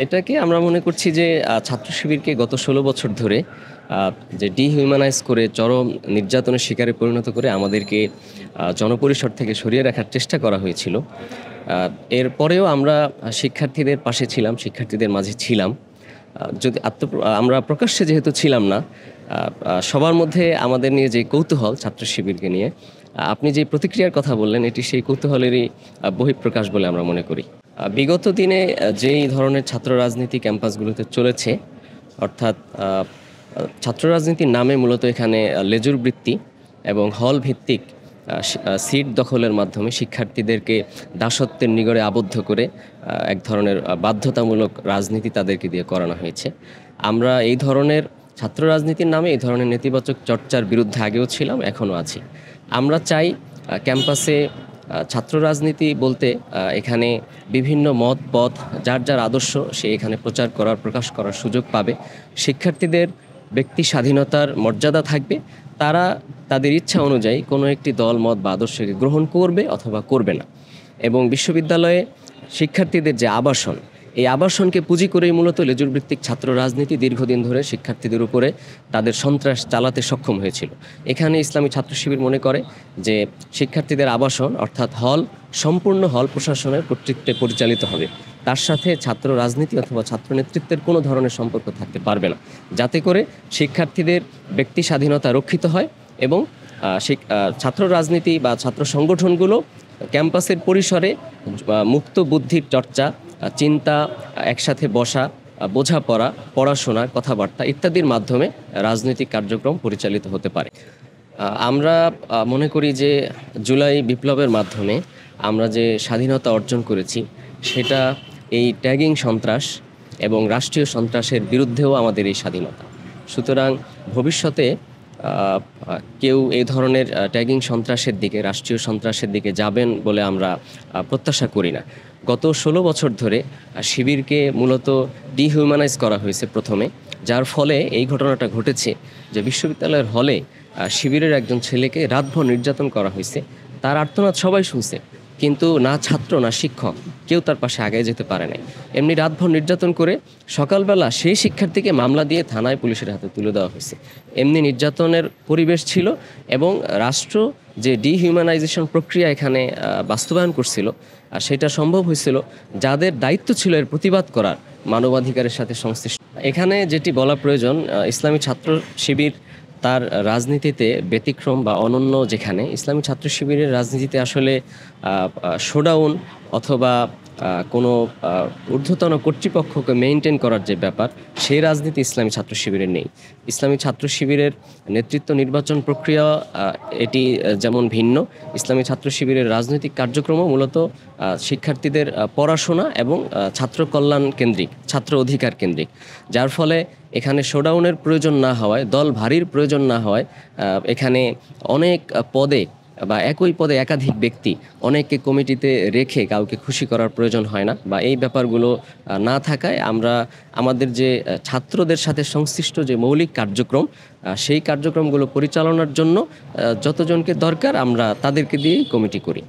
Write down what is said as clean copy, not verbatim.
এটাকে আমরা মনে করছি যে ছাত্র শিবিরকে গত ১৬ বছর ধরে আ যে ডিহিউম্যানাইজ করে চরম নির্যাতনের শিকারে পরিণত করে আমাদেরকে জনপরিসর থেকে সরিয়ে রাখার চেষ্টা করা হয়েছিল। এরপরেও আমরা শিক্ষার্থীদের পাশে ছিলাম, শিক্ষার্থীদের মাঝে ছিলাম। যদি আমরা প্রকাশ্যে যেহেতু ছিলাম না, আ আ সবার মধ্যে আমাদের নিয়ে যে কৌতূহল ছাত্র শিবিরকে নিয়ে, আপনি যে প্রতিক্রিয়ার কথা বললেন এটি সেই কৌতূহলেরই বহিঃপ্রকাশ বলে আমরা মনে করি। বিগত দিনে যেই ধরনের ছাত্র রাজনীতি ক্যাম্পাসগুলোতে চলেছে, অর্থাৎ আ আ ছাত্র রাজনীতির নামে মূলত এখানে লেজুর বৃত্তি এবং হল ভিত্তিক সিট দখলের মাধ্যমে শিক্ষার্থীদেরকে দাসত্বের নিগড়ে আবদ্ধ করে এক ধরনের বাধ্যতামূলক রাজনীতি তাদেরকে দিয়ে করানো হয়েছে। আমরা এই ধরনের ছাত্র রাজনীতির নামে এই ধরনের নেতিবাচক চর্চার বিরুদ্ধে আগেও ছিলাম, এখনও আছি। আমরা চাই ক্যাম্পাসে ছাত্র রাজনীতি বলতে এখানে বিভিন্ন মত পথ যার আদর্শ সে এখানে প্রচার করার প্রকাশ করার সুযোগ পাবে। শিক্ষার্থীদের ব্যক্তি স্বাধীনতার মর্যাদা থাকবে। তারা তাদের ইচ্ছা অনুযায়ী কোনো একটি দল মত বা আদর্শকে গ্রহণ করবে অথবা করবে না। এবং বিশ্ববিদ্যালয়ে শিক্ষার্থীদের যে আবাসন, এই আবাসনকে পুঁজি করেই মূলত লেজুর ভিত্তিক ছাত্র রাজনীতি দীর্ঘদিন ধরে শিক্ষার্থীদের উপরে তাদের সন্ত্রাস চালাতে সক্ষম হয়েছিল। এখানে ইসলামী ছাত্র শিবির মনে করে যে শিক্ষার্থীদের আবাসন অর্থাৎ হল সম্পূর্ণ হল প্রশাসনের কর্তৃত্বে পরিচালিত হবে। তার সাথে ছাত্র রাজনীতি অথবা ছাত্র নেতৃত্বের কোনো ধরনের সম্পর্ক থাকতে পারবে না। যাতে করে শিক্ষার্থীদের ব্যক্তি স্বাধীনতা রক্ষিত হয় এবং ছাত্র রাজনীতি বা ছাত্র সংগঠনগুলো ক্যাম্পাসের পরিসরে মুক্ত বুদ্ধির চর্চা, চিন্তা, একসাথে বসা, বোঝাপড়া, পড়াশোনা, কথাবার্তা ইত্যাদির মাধ্যমে রাজনৈতিক কার্যক্রম পরিচালিত হতে পারে। আমরা মনে করি যে জুলাই বিপ্লবের মাধ্যমে আমরা যে স্বাধীনতা অর্জন করেছি সেটা এই ট্যাগিং সন্ত্রাস এবং রাষ্ট্রীয় সন্ত্রাসের বিরুদ্ধেও আমাদের এই স্বাধীনতা। সুতরাং ভবিষ্যতে কেউ এই ধরনের ট্যাগিং সন্ত্রাসের দিকে, রাষ্ট্রীয় সন্ত্রাসের দিকে যাবেন বলে আমরা প্রত্যাশা করি না। গত ১৬ বছর ধরে শিবিরকে মূলত ডিহিউম্যানাইজ করা হয়েছে প্রথমে, যার ফলে এই ঘটনাটা ঘটেছে যে বিশ্ববিদ্যালয়ের হলে শিবিরের একজন ছেলেকে রাতভর নির্যাতন করা হয়েছে। তার আর্তনাদ সবাই শুনছে, কিন্তু না ছাত্র না শিক্ষক কেউ তার পাশে আগায় যেতে পারে নাই। এমনি রাতভর নির্যাতন করে সকালবেলা সেই শিক্ষার্থীকে মামলা দিয়ে থানায় পুলিশের হাতে তুলে দেওয়া হয়েছে। এমনি নির্যাতনের পরিবেশ ছিল এবং রাষ্ট্র যে ডিহিউম্যানাইজেশন প্রক্রিয়া এখানে বাস্তবায়ন করছিল সেটা সম্ভব হয়েছিল যাদের দায়িত্ব ছিল এর প্রতিবাদ করার, মানবাধিকারের সাথে সংশ্লিষ্ট। এখানে যেটি বলা প্রয়োজন, ইসলামী ছাত্র শিবির তার রাজনীতিতে ব্যতিক্রম বা অনন্য, যেখানে ইসলামী ছাত্র শিবিরের রাজনীতিতে আসলে শোডাউন অথবা কোনো ঊর্ধ্বতন কর্তৃপক্ষকে মেইনটেইন করার যে ব্যাপার, সেই রাজনীতি ইসলামী ছাত্র শিবিরের নেই। ইসলামী ছাত্র শিবিরের নেতৃত্ব নির্বাচন প্রক্রিয়া এটি যেমন ভিন্ন, ইসলামী ছাত্র শিবিরের রাজনৈতিক কার্যক্রমও মূলত শিক্ষার্থীদের পড়াশোনা এবং ছাত্র কল্যাণ কেন্দ্রিক, ছাত্র অধিকার কেন্দ্রিক। যার ফলে এখানে শোডাউনের প্রয়োজন না হওয়ায়, দল ভারীর প্রয়োজন না হওয়ায় এখানে অনেক পদে বা একই পদে একাধিক ব্যক্তি অনেককে কমিটিতে রেখে কাউকে খুশি করার প্রয়োজন হয় না, বা এই ব্যাপারগুলো না থাকায় আমরা আমাদের যে ছাত্রদের সাথে সংশ্লিষ্ট যে মৌলিক কার্যক্রম, সেই কার্যক্রমগুলো পরিচালনার জন্য যতজনকে দরকার আমরা তাদেরকে দিয়েই কমিটি করি।